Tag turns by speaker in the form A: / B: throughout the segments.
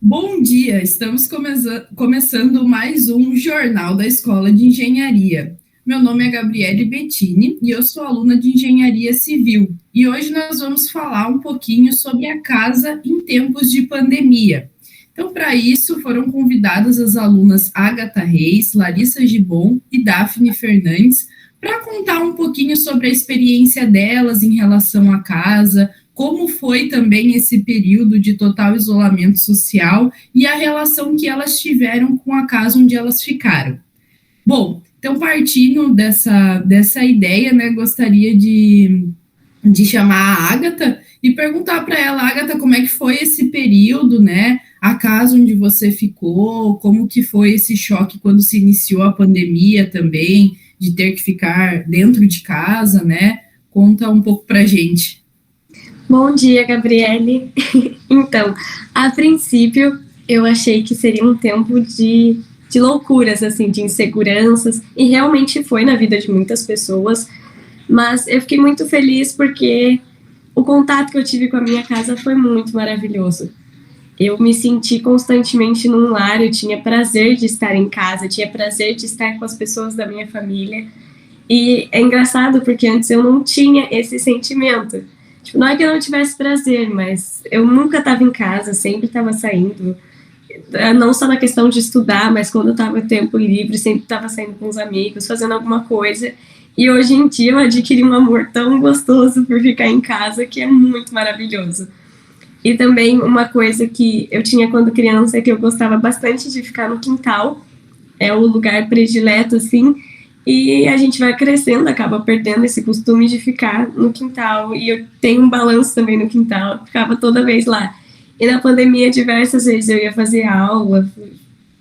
A: Bom dia, estamos começando mais um Jornal da Escola de Engenharia. Meu nome é Gabriele Bettini e eu sou aluna de Engenharia Civil. E hoje nós vamos falar um pouquinho sobre a casa em tempos de pandemia. Então, para isso, foram convidadas as alunas Agatha Reis, Larissa Gibon e Daphne Fernandes para contar um pouquinho sobre a experiência delas em relação à casa, como foi também esse período de total isolamento social e a relação que elas tiveram com a casa onde elas ficaram. Bom, então partindo dessa ideia, né, gostaria de chamar a Agatha e perguntar para ela, Agatha, como é que foi esse período, né, a casa onde você ficou, como que foi esse choque quando se iniciou a pandemia também, de ter que ficar dentro de casa, né, conta um pouco para a gente.
B: Bom dia, Gabriele. Então, a princípio, eu achei que seria um tempo de loucuras, assim, de inseguranças, e realmente foi na vida de muitas pessoas, mas eu fiquei muito feliz porque o contato que eu tive com a minha casa foi muito maravilhoso. Eu me senti constantemente num lar, eu tinha prazer de estar em casa, tinha prazer de estar com as pessoas da minha família, e é engraçado porque antes eu não tinha esse sentimento. Tipo, não é que eu não tivesse prazer, mas eu nunca estava em casa, sempre estava saindo. Não só na questão de estudar, mas quando eu estava tempo livre, sempre estava saindo com os amigos, fazendo alguma coisa. E hoje em dia eu adquiri um amor tão gostoso por ficar em casa que é muito maravilhoso. E também uma coisa que eu tinha quando criança é que eu gostava bastante de ficar no quintal, é o lugar predileto, assim, e a gente vai crescendo, acaba perdendo esse costume de ficar no quintal, e eu tenho um balanço também no quintal, ficava toda vez lá. E na pandemia, diversas vezes eu ia fazer aula,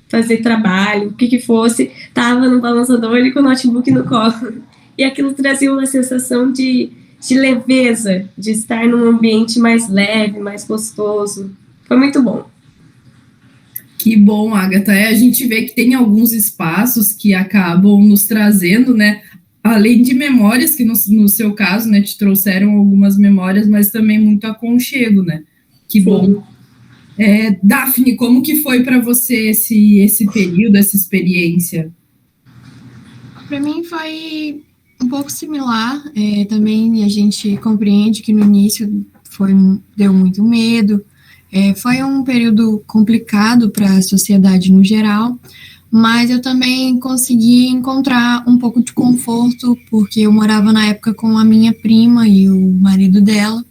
B: fazer trabalho, o que que fosse, tava no balançador e com o notebook no colo. E aquilo trazia uma sensação de leveza, de estar num ambiente mais leve, mais gostoso. Foi muito bom.
A: Que bom, Agatha. A gente vê que tem alguns espaços que acabam nos trazendo, né? Além de memórias, que no seu caso, né, te trouxeram algumas memórias, mas também muito aconchego, né? Que bom.
B: Sim.
A: Daphne, como que foi para você esse período, essa experiência?
C: Para mim foi um pouco similar. Também a gente compreende que no início deu muito medo. Foi um período complicado para a sociedade no geral, mas eu também consegui encontrar um pouco de conforto, porque eu morava na época com a minha prima e o marido dela.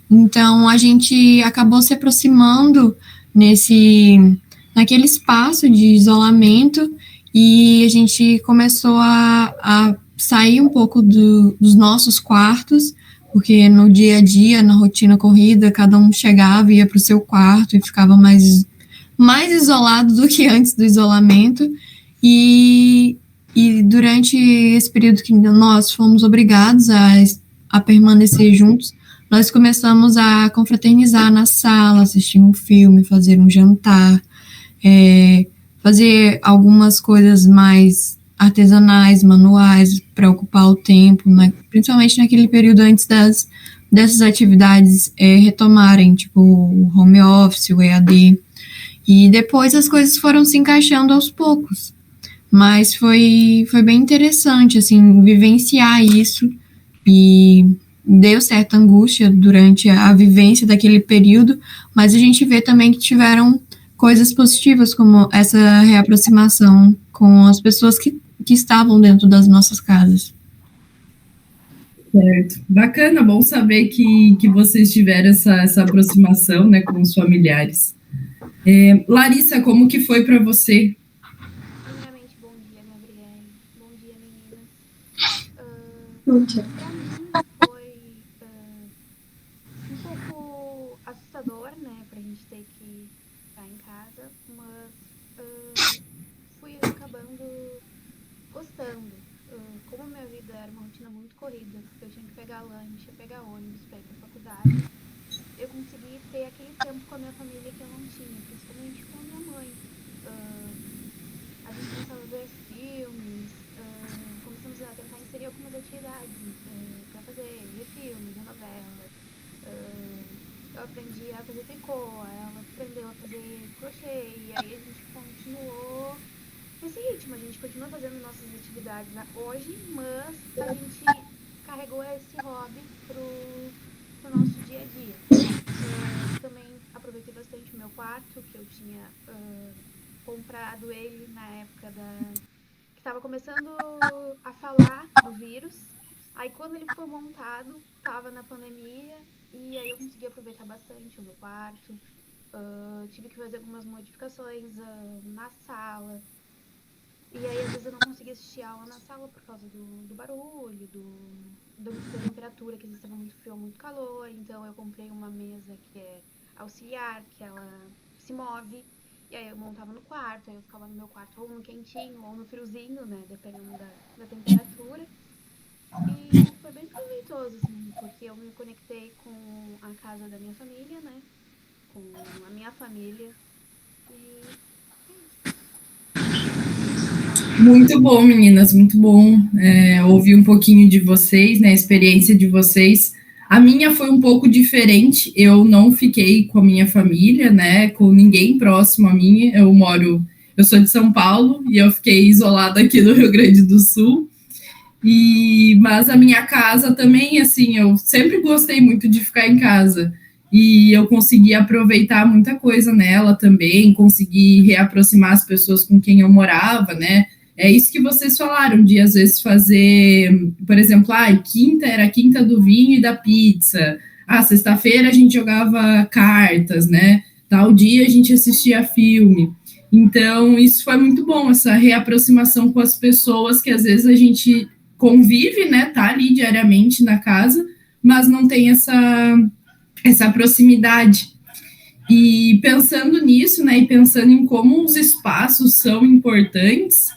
C: Então a gente acabou se aproximando nesse naquele espaço de isolamento e a gente começou a sair um pouco dos nossos quartos, porque no dia a dia, na rotina corrida, cada um chegava, ia para o seu quarto e ficava mais isolado do que antes do isolamento. E, e durante esse período que nós fomos obrigados a permanecer juntos, nós começamos a confraternizar na sala, assistir um filme, fazer um jantar, é, fazer algumas coisas mais artesanais, manuais, para ocupar o tempo, né? Principalmente naquele período antes dessas atividades retomarem, tipo o home office, o EAD. E depois as coisas foram se encaixando aos poucos. Mas foi bem interessante, assim, vivenciar isso e deu certa angústia durante a vivência daquele período, mas a gente vê também que tiveram coisas positivas, como essa reaproximação com as pessoas que estavam dentro das nossas casas.
A: Certo. Bacana, bom saber que vocês tiveram essa aproximação, né, com os familiares. Larissa, como que foi para você?
D: Primeiramente, bom dia, Gabriele. Bom dia, meninas.
B: Bom dia.
D: Para mim foi um pouco assustador, né? Pra gente ter que ficar em casa, mas fui acabando gostando. Como minha vida era uma rotina muito corrida, eu tinha que pegar lanche, pegar ônibus pra ir pra faculdade, eu consegui ter aquele tempo com a minha família que eu não tinha, principalmente com a minha mãe. Ah, a gente começava a ver filmes, começamos a tentar inserir algumas atividades para fazer, ver filmes, ver novelas. Eu aprendi a fazer tricô, ela aprendeu a fazer crochê, e aí a gente continuou nesse ritmo, a gente continua fazendo nossas atividades hoje, mas a gente carregou esse hobby pro nosso dia a dia. Também aproveitei bastante o meu quarto, que eu tinha comprado ele na época que estava começando a falar do vírus. Aí quando ele foi montado, estava na pandemia, e aí eu consegui aproveitar bastante o meu quarto. Tive que fazer algumas modificações na sala. E aí, às vezes, eu não conseguia assistir aula na sala por causa do barulho, da temperatura, que às vezes estava muito frio ou muito calor. Então, eu comprei uma mesa que é auxiliar, que ela se move. E aí, eu montava no quarto, aí eu ficava no meu quarto ou no quentinho ou no friozinho, né? Dependendo da temperatura. E foi bem proveitoso, assim, porque eu me conectei com a casa da minha família, né? Com a minha família. E
A: Muito bom, meninas, muito bom ouvir um pouquinho de vocês, né, a experiência de vocês. A minha foi um pouco diferente, eu não fiquei com a minha família, né, com ninguém próximo a mim, eu sou de São Paulo e eu fiquei isolada aqui no Rio Grande do Sul, mas a minha casa também, assim, eu sempre gostei muito de ficar em casa, e eu consegui aproveitar muita coisa nela também, consegui reaproximar as pessoas com quem eu morava, né? É isso que vocês falaram, de às vezes fazer, por exemplo, quinta era a quinta do vinho e da pizza, sexta-feira a gente jogava cartas, né? Tal dia a gente assistia filme. Então, isso foi muito bom, essa reaproximação com as pessoas que às vezes a gente convive, né? Tá ali diariamente na casa, mas não tem essa proximidade. E pensando nisso, né, e pensando em como os espaços são importantes,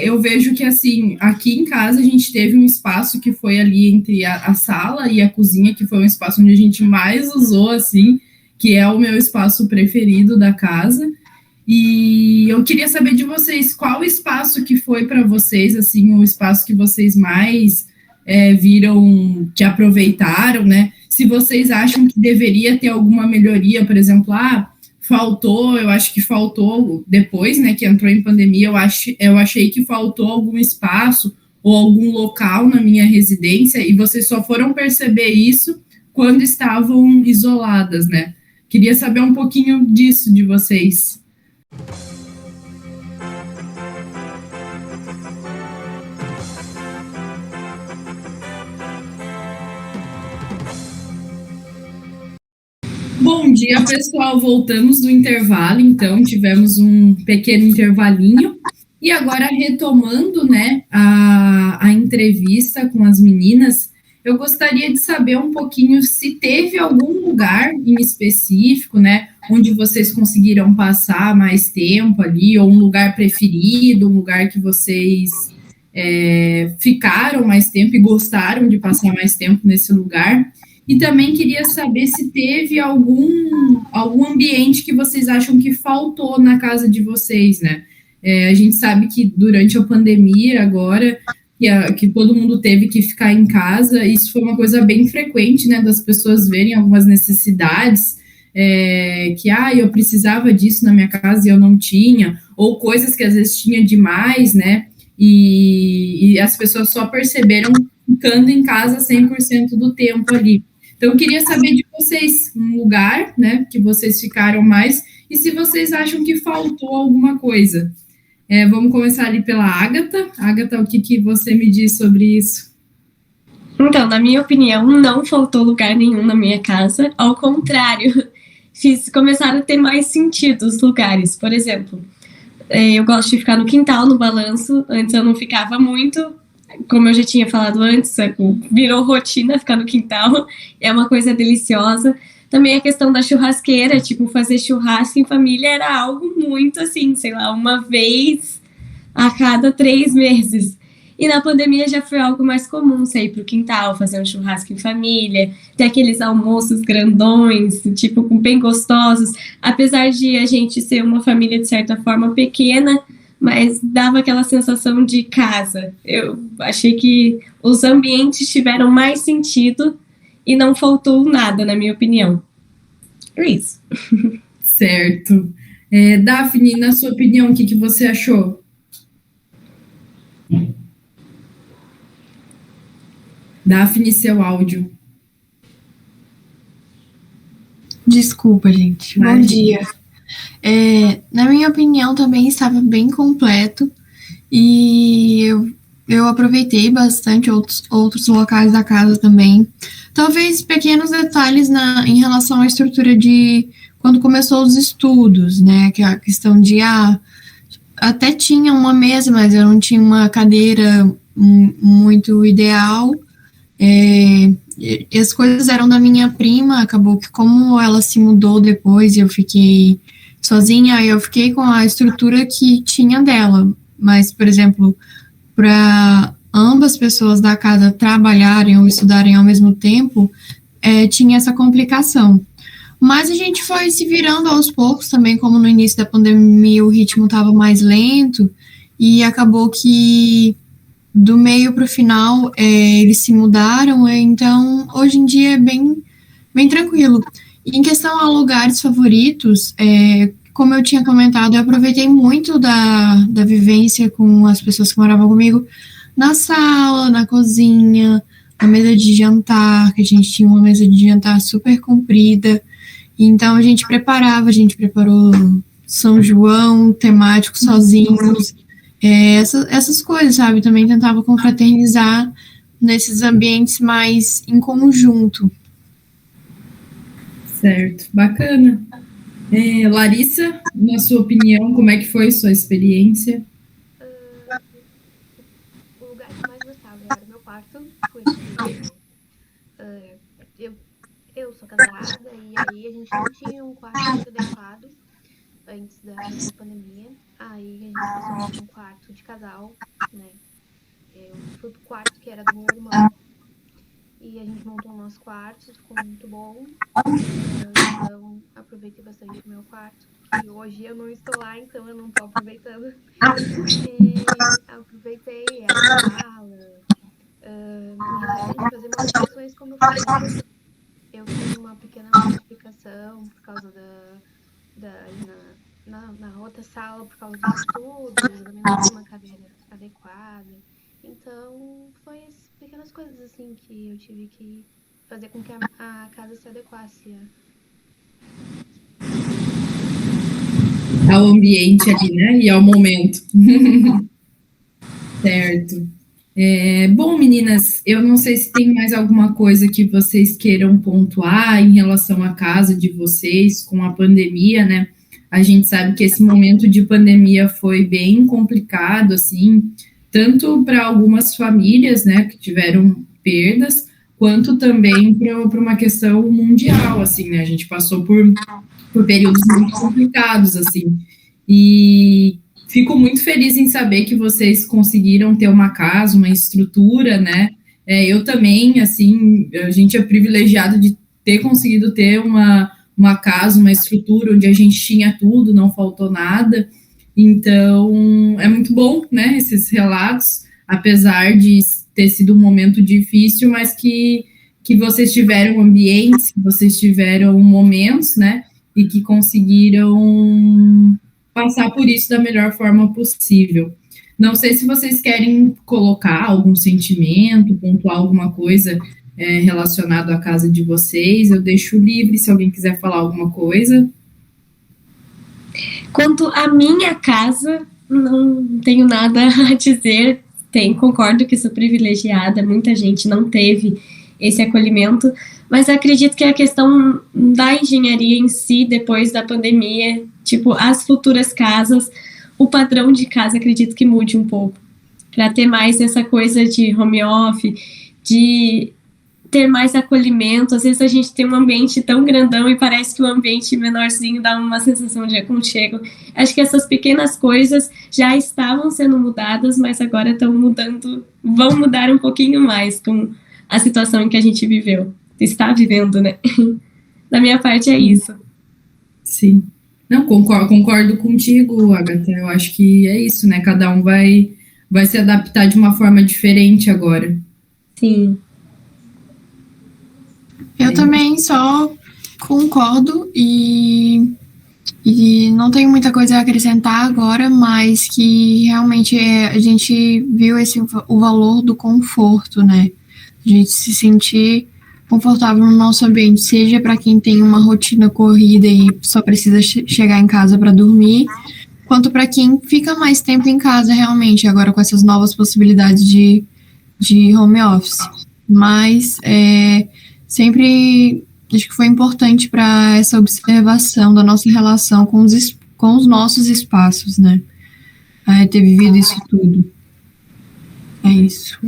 A: eu vejo que, assim, aqui em casa a gente teve um espaço que foi ali entre a sala e a cozinha, que foi um espaço onde a gente mais usou, assim, que é o meu espaço preferido da casa. E eu queria saber de vocês, qual espaço que foi para vocês, assim, o espaço que vocês mais viram, que aproveitaram, né? Se vocês acham que deveria ter alguma melhoria, por exemplo, eu acho que faltou depois, né, que entrou em pandemia, eu achei que faltou algum espaço ou algum local na minha residência, e vocês só foram perceber isso quando estavam isoladas, né? Queria saber um pouquinho disso de vocês. Bom dia, pessoal. Voltamos do intervalo, então tivemos um pequeno intervalinho. E agora, retomando, né, a entrevista com as meninas, eu gostaria de saber um pouquinho se teve algum lugar em específico, né, onde vocês conseguiram passar mais tempo ali, ou um lugar preferido, um lugar que vocês ficaram mais tempo e gostaram de passar mais tempo nesse lugar. E também queria saber se teve algum ambiente que vocês acham que faltou na casa de vocês, né? A gente sabe que durante a pandemia agora, que todo mundo teve que ficar em casa, isso foi uma coisa bem frequente, né, das pessoas verem algumas necessidades, eu precisava disso na minha casa e eu não tinha, ou coisas que às vezes tinha demais, né, e as pessoas só perceberam ficando em casa 100% do tempo ali. Então, eu queria saber de vocês um lugar, né, que vocês ficaram mais, e se vocês acham que faltou alguma coisa. Vamos começar ali pela Ágata. Ágata, o que você me diz sobre isso?
B: Então, na minha opinião, não faltou lugar nenhum na minha casa. Ao contrário, começaram a ter mais sentido os lugares. Por exemplo, eu gosto de ficar no quintal, no balanço. Antes eu não ficava muito. Como eu já tinha falado antes, virou rotina ficar no quintal. É uma coisa deliciosa. Também a questão da churrasqueira, tipo, fazer churrasco em família era algo muito assim, sei lá, uma vez a cada 3 meses. E na pandemia já foi algo mais comum, sair pro quintal, fazer um churrasco em família, ter aqueles almoços grandões, tipo, bem gostosos. Apesar de a gente ser uma família, de certa forma, pequena, mas dava aquela sensação de casa. Eu achei que os ambientes tiveram mais sentido e não faltou nada, na minha opinião. É isso.
A: Certo. Daphne, na sua opinião, o que você achou? Daphne, seu áudio.
C: Desculpa, gente. Bom dia. Na minha opinião, também estava bem completo e eu aproveitei bastante outros locais da casa também. Talvez pequenos detalhes em relação à estrutura de quando começou os estudos, né? Que é a questão de, até tinha uma mesa, mas eu não tinha uma cadeira muito ideal. E as coisas eram da minha prima, acabou que como ela se mudou depois e eu fiquei sozinha, eu fiquei com a estrutura que tinha dela. Mas, por exemplo, para ambas pessoas da casa trabalharem ou estudarem ao mesmo tempo, tinha essa complicação. Mas a gente foi se virando aos poucos também, como no início da pandemia o ritmo estava mais lento, e acabou que do meio para o final eles se mudaram, então hoje em dia é bem tranquilo. E em questão a lugares favoritos, como eu tinha comentado, eu aproveitei muito da vivência com as pessoas que moravam comigo na sala, na cozinha, na mesa de jantar, que a gente tinha uma mesa de jantar super comprida. Então a gente preparou São João temático sozinhos, essas coisas, sabe? Também tentava confraternizar nesses ambientes mais em conjunto.
A: Certo, bacana. Larissa, na sua opinião, como é que foi sua experiência?
D: O lugar que eu mais gostava era o meu quarto, porque eu sou casada e aí a gente não tinha um quarto muito adequado antes da pandemia. Aí a gente passou para um quarto de casal, né? Eu fui pro quarto que era do meu irmão e a gente montou o nosso quarto, ficou muito bom. Então aproveitei bastante o meu quarto, que hoje eu não estou lá, então eu não estou aproveitando. E aproveitei a sala, a gente fazer modificações como eu falei. Eu fiz uma pequena modificação por causa na outra sala, por causa dos estudos, eu também não tinha uma cadeira adequada. Então, foi as pequenas coisas assim que eu tive que fazer com que a casa se adequasse
A: ao ambiente ali, né? E ao momento. Certo. Bom, meninas, eu não sei se tem mais alguma coisa que vocês queiram pontuar em relação à casa de vocês com a pandemia, né? A gente sabe que esse momento de pandemia foi bem complicado, assim, tanto para algumas famílias, né, que tiveram perdas, quanto também para uma questão mundial, assim, né? A gente passou por períodos muito complicados, assim. E fico muito feliz em saber que vocês conseguiram ter uma casa, uma estrutura, né? Eu também, assim, a gente é privilegiado de ter conseguido ter uma casa, uma estrutura onde a gente tinha tudo, não faltou nada. Então, é muito bom, né, esses relatos, apesar de ter sido um momento difícil, mas que vocês tiveram ambientes, que vocês tiveram momentos, né, e que conseguiram passar por isso da melhor forma possível. Não sei se vocês querem colocar algum sentimento, pontuar alguma coisa relacionado à casa de vocês. Eu deixo livre se alguém quiser falar alguma coisa.
B: Quanto à minha casa, não tenho nada a dizer. Concordo que sou privilegiada, muita gente não teve esse acolhimento, mas acredito que a questão da engenharia em si, depois da pandemia, tipo, as futuras casas, o padrão de casa, acredito que mude um pouco, para ter mais essa coisa de home office, de ter mais acolhimento. Às vezes a gente tem um ambiente tão grandão e parece que o ambiente menorzinho dá uma sensação de aconchego. Acho que essas pequenas coisas já estavam sendo mudadas, mas agora estão mudando, vão mudar um pouquinho mais com a situação em que a gente viveu. Está vivendo, né? Da minha parte é isso.
A: Sim. Não, concordo contigo, Agatha. Eu acho que é isso, né? Cada um vai se adaptar de uma forma diferente agora.
B: Sim.
C: Eu também só concordo e E não tenho muita coisa a acrescentar agora, mas que realmente a gente viu o valor do conforto, né? A gente se sentir confortável no nosso ambiente, seja para quem tem uma rotina corrida e só precisa chegar em casa para dormir, quanto para quem fica mais tempo em casa realmente, agora com essas novas possibilidades de home office. Mas sempre acho que foi importante para essa observação da nossa relação com os nossos espaços, né? Ter vivido isso tudo. É isso.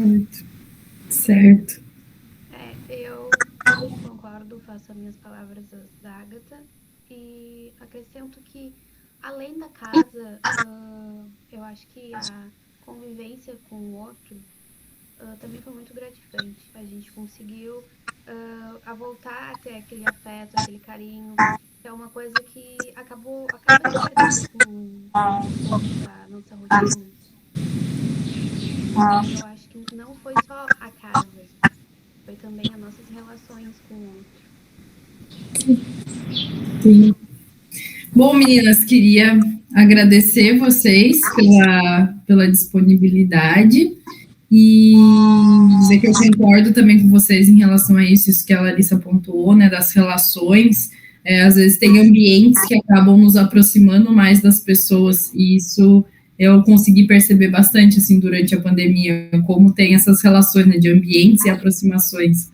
A: Certo.
D: Eu concordo, faço as minhas palavras da Agatha e acrescento que, além da casa, eu acho que a convivência com o outro também foi muito gratificante. A gente conseguiu a voltar a ter aquele afeto, aquele carinho, que é uma coisa que acaba perdendo com a nossa rotina. Eu acho que não foi só a casa, foi também as nossas relações com o outro.
A: Sim. Bom, meninas, queria agradecer vocês pela disponibilidade e dizer que eu concordo também com vocês em relação a isso que a Larissa pontuou, né, das relações. Às vezes tem ambientes que acabam nos aproximando mais das pessoas, e isso eu consegui perceber bastante, assim, durante a pandemia, como tem essas relações, né, de ambientes e aproximações.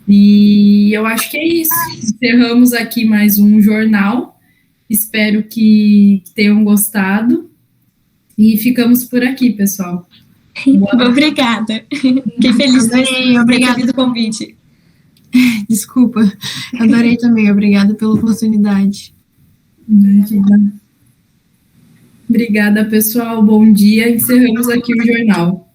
A: E eu acho que é isso. Encerramos aqui mais um jornal. Espero que tenham gostado. E ficamos por aqui, pessoal.
B: Obrigada. Fiquei feliz de ter recebido o convite.
C: Desculpa, adorei também. Obrigada pela oportunidade.
A: Obrigada, pessoal. Bom dia. Encerramos aqui o jornal.